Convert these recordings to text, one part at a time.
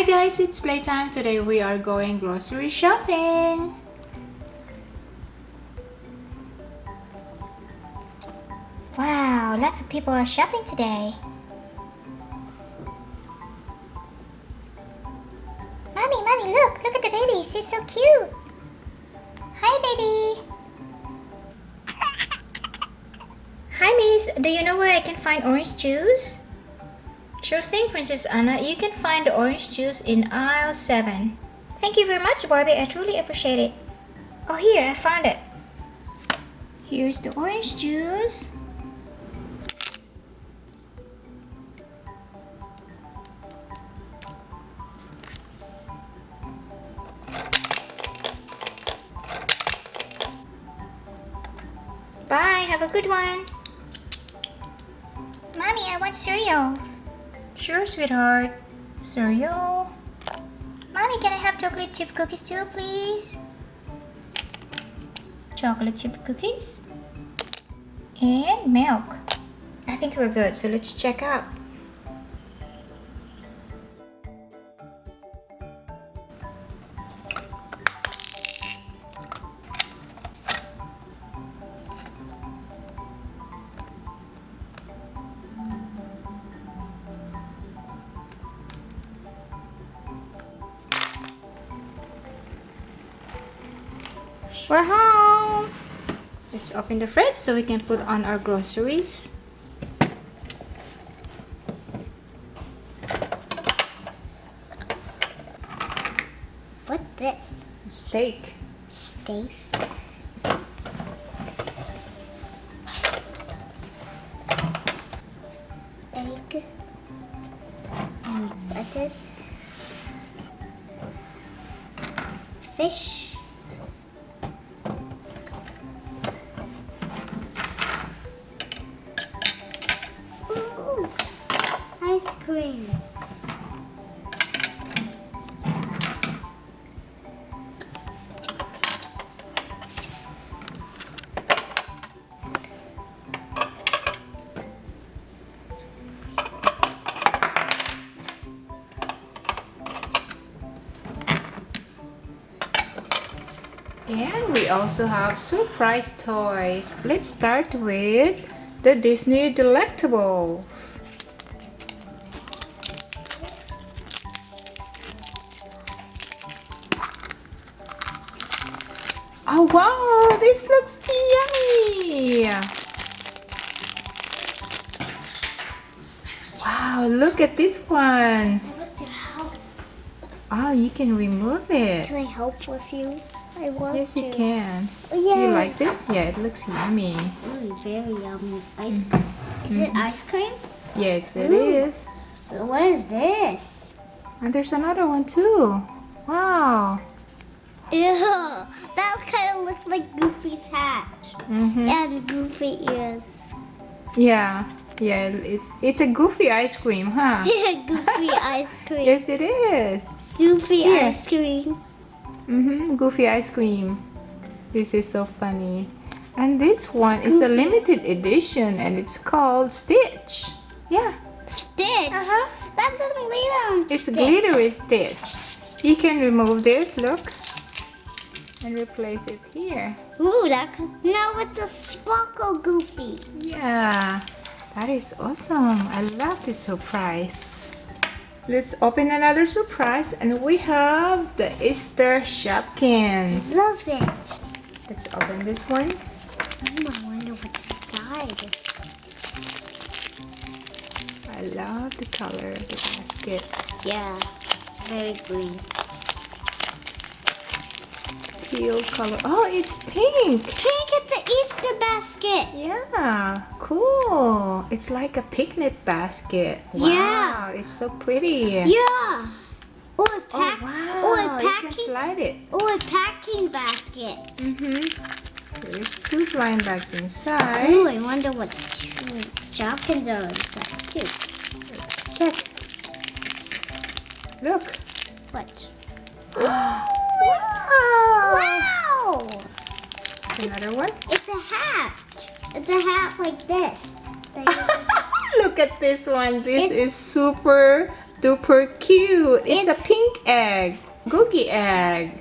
Hi guys, it's playtime. Today we are going grocery shopping. Wow, lots of people are shopping today. Mommy, look at the baby. She's so cute. Hi, baby. Hi, miss. Do you know where I can find orange juice? Sure thing, Princess Anna. You can find the orange juice in aisle 7. Thank you very much, Barbie. I truly appreciate it. Oh, here, I found it. Here's the orange juice. Bye, have a good one. Mommy, I want cereal. Sure, sweetheart. Cereal. Mommy, can I have chocolate chip cookies too, please? Chocolate chip cookies. And milk. I think we're good, so let's check out. We're home! Let's open the fridge so we can put on our groceries. What's this? Steak. Steak? Egg. And lettuce. Fish. Ice cream. And we also have surprise toys. Let's start with the Disney Delectables. Oh wow, this looks yummy! Wow, look at this one. I want to help. Oh, you can remove it. Can I help with you? I want Yes, to. you can. Yeah. You like this? Yeah, it looks yummy. Ooh, very yummy. Ice cream. Is it ice cream? Yes, it Ooh. is. What is this? And there's another one too. Wow. Ew, that kind of looks like Goofy's hat. Mm-hmm. And Goofy ears. Yeah, it's a goofy ice cream, huh? Yeah, Goofy ice cream. Yes, it is. Goofy Here. ice cream. Mm-hmm. Goofy ice cream. This is so funny. And this one is a limited edition, and it's called Stitch. Yeah. Stitch? Uh-huh. That's a glitter It's Stitch. glittery Stitch. You can remove this, look, and replace it here. Ooh, no, it's a sparkle Goofy. Yeah, that is awesome. I love this surprise. Let's open another surprise, and we have the Easter Shopkins. Love it. Let's open this one. I wonder what's inside. I love the color of the basket. Yeah, it's very green. Teal color. Oh, it's pink. Pink, it's an Easter basket. Yeah, cool. It's like a picnic basket. Wow, Yeah. it's so pretty. Yeah. Or a Oh, pack. wow. Or a You can packing. slide it. Or a packing basket. There's 2 blind bags inside. Ooh, I wonder what Shopkins are inside too. Check. Look. What? Wow. Wow! There's another one. It's a hat. It's a hat like this. Look at this one. This is super super cute. It's a pink egg. Cookie egg.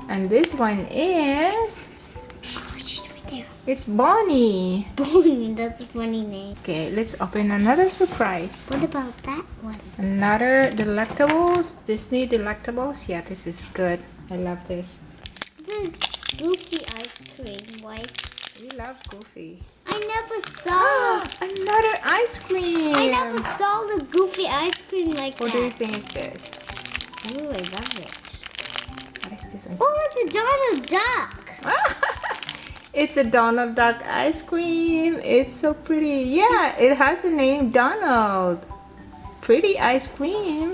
And this one is... Oh, it's just right there. It's Bonnie. Bonnie, that's a funny name. Okay, let's open another surprise. What about that one? Another Delectables. Disney Delectables. Yeah, this is good. I love this. The Goofy ice cream. Why? We love Goofy. I never saw. Another ice cream. I never saw the Goofy ice cream like What do you that. think is this? Ooh, I love it. What is this? Oh, it's a Donald Duck. It's a Donald Duck ice cream. It's so pretty. Yeah, it has a name, Donald. Pretty ice cream.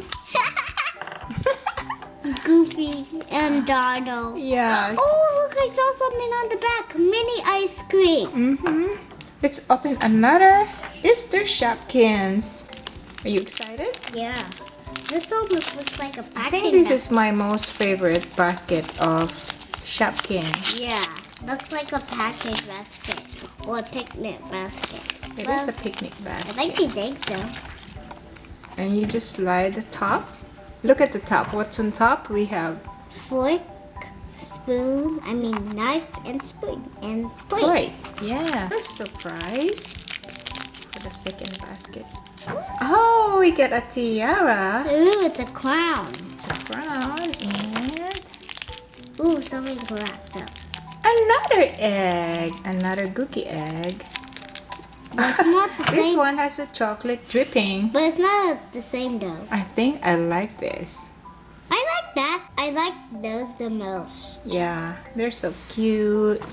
Goofy and Donald. Yes. Oh, look, I saw something on the back. Mini ice cream. Mm-hmm. Let's open another Easter Shopkins. Are you excited? Yeah. This almost looks like a I packing think this is my most favorite basket of Shopkins. Yeah, looks like a packing basket or a picnic basket. It Well, is a picnic I basket. like these eggs though. And you just slide the top. Look at the top. What's on top? We have Fork, spoon, knife and spoon and plate. plate. Yeah. First surprise for the second basket. Oh, we get a tiara. Ooh, it's a crown. It's a crown and Ooh, something's wrapped up. another egg. Another cookie egg. But it's not the This same. one has a chocolate dripping. But it's not the same though. I think I like this. I like that. I like those the most. Yeah, they're so cute.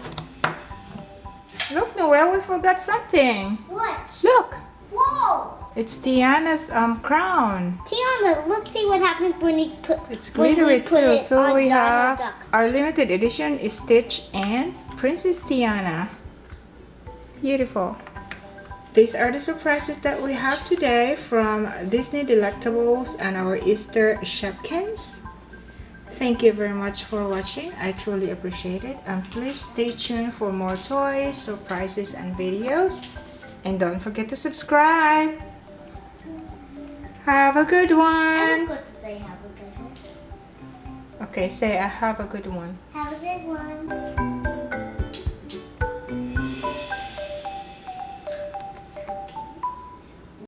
Look, Noelle, we forgot something. What? Look, Whoa! it's Tiana's crown. Tiana, let's see what happens when you put It's when we glittery put too. it So on we Donald have Duck. our limited edition is Stitch and Princess Tiana. Beautiful. These are the surprises that we have today from Disney Delectables and our Easter Shopkins. Thank you very much for watching. I truly appreciate it. And please stay tuned for more toys, surprises, and videos. And don't forget to subscribe. Have a good I one. was going to say have a good one. Okay, say I have a good one. Have a good one.